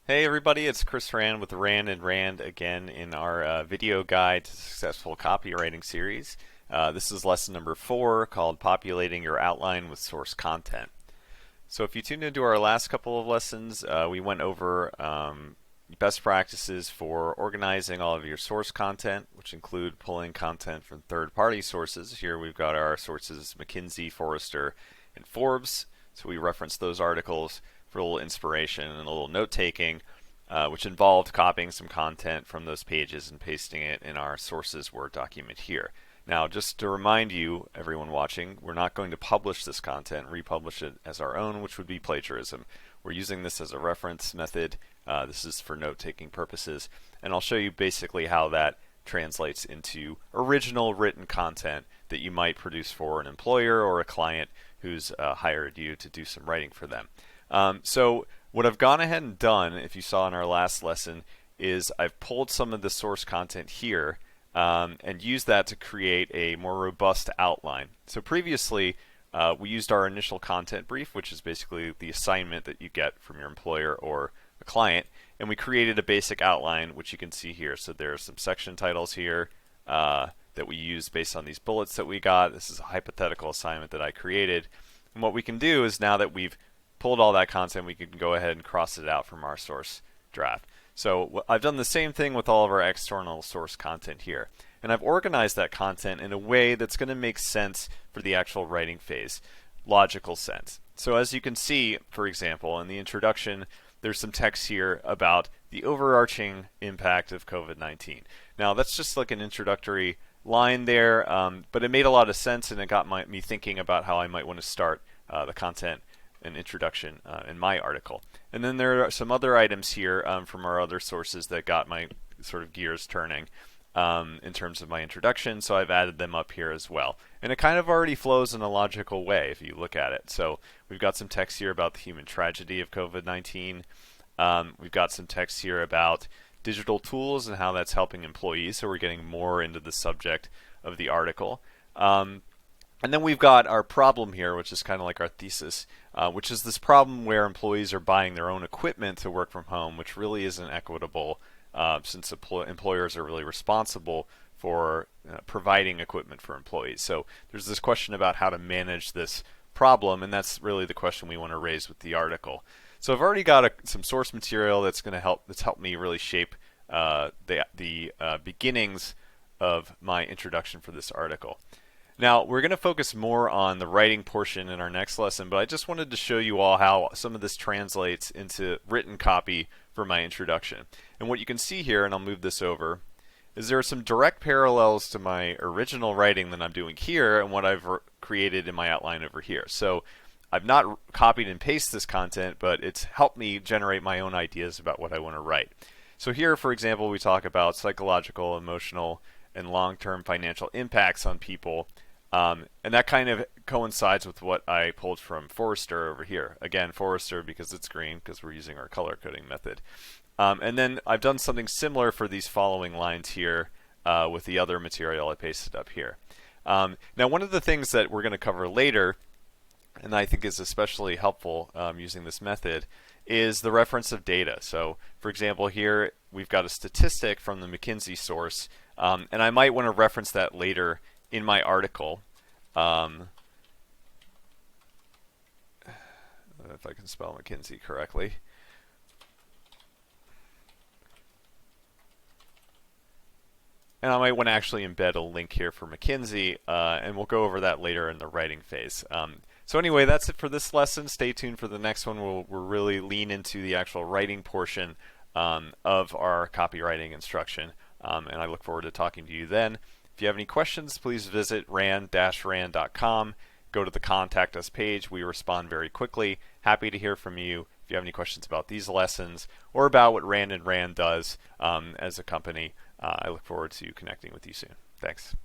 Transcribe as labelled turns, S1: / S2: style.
S1: Hey everybody, it's Chris Rand with Rand and Rand again in our video guide to successful copywriting series. This is lesson number 4 called Populating Your Outline with Source Content. So if you tuned into our last couple of lessons, we went over best practices for organizing all of your source content, which include pulling content from third-party sources. Here we've got our sources McKinsey, Forrester, and Forbes. So we reference those articles for a little inspiration and a little note-taking, which involved copying some content from those pages and pasting it in our sources Word document here. Now, just to remind you, everyone watching, we're not going to publish this content, republish it as our own, which would be plagiarism. We're using this as a reference method. This is for note-taking purposes, and I'll show you basically how that translates into original written content that you might produce for an employer or a client who's hired you to do some writing for them. So what I've gone ahead and done, if you saw in our last lesson, is I've pulled some of the source content here and used that to create a more robust outline. So previously, we used our initial content brief, which is basically the assignment that you get from your employer or a client, and we created a basic outline, which you can see here. So there's some section titles here that we use based on these bullets that we got. This is a hypothetical assignment that I created. And what we can do is, now that we've pulled all that content, we can go ahead and cross it out from our source draft. So I've done the same thing with all of our external source content here. And I've organized that content in a way that's going to make sense for the actual writing phase, logical sense. So as you can see, for example, in the introduction, there's some text here about the overarching impact of COVID-19. Now that's just like an introductory line there, but it made a lot of sense, and it got me thinking about how I might want to start the content an introduction in my article. And then there are some other items here from our other sources that got my sort of gears turning in terms of my introduction, so I've added them up here as well. And it kind of already flows in a logical way if you look at it. So we've got some text here about the human tragedy of COVID-19. We've got some text here about digital tools and how that's helping employees, so we're getting more into the subject of the article. And then we've got our problem here, which is kind of like our thesis, which is this problem where employees are buying their own equipment to work from home, which really isn't equitable since employers are really responsible for providing equipment for employees. So there's this question about how to manage this problem, and that's really the question we want to raise with the article. So I've already got some source material that's helped me really shape the beginnings of my introduction for this article. Now, we're going to focus more on the writing portion in our next lesson, but I just wanted to show you all how some of this translates into written copy for my introduction. And what you can see here, and I'll move this over, is there are some direct parallels to my original writing that I'm doing here and what I've created in my outline over here. So I've not copied and pasted this content, but it's helped me generate my own ideas about what I want to write. So here, for example, we talk about psychological, emotional, and long-term financial impacts on people. And that kind of coincides with what I pulled from Forrester over here. Again, Forrester because it's green, because we're using our color coding method. And then I've done something similar for these following lines here with the other material I pasted up here. Now, one of the things that we're going to cover later, and I think is especially helpful using this method, is the reference of data. So, for example, here we've got a statistic from the McKinsey source, and I might want to reference that later in my article. If I can spell McKinsey correctly. And I might want to actually embed a link here for McKinsey, and we'll go over that later in the writing phase. So anyway, that's it for this lesson. Stay tuned for the next one. We'll really lean into the actual writing portion of our copywriting instruction, and I look forward to talking to you then. If you have any questions, please visit rand-rand.com. Go to the Contact Us page. We respond very quickly. Happy to hear from you if you have any questions about these lessons or about what Rand and Rand does as a company. I look forward to connecting with you soon. Thanks.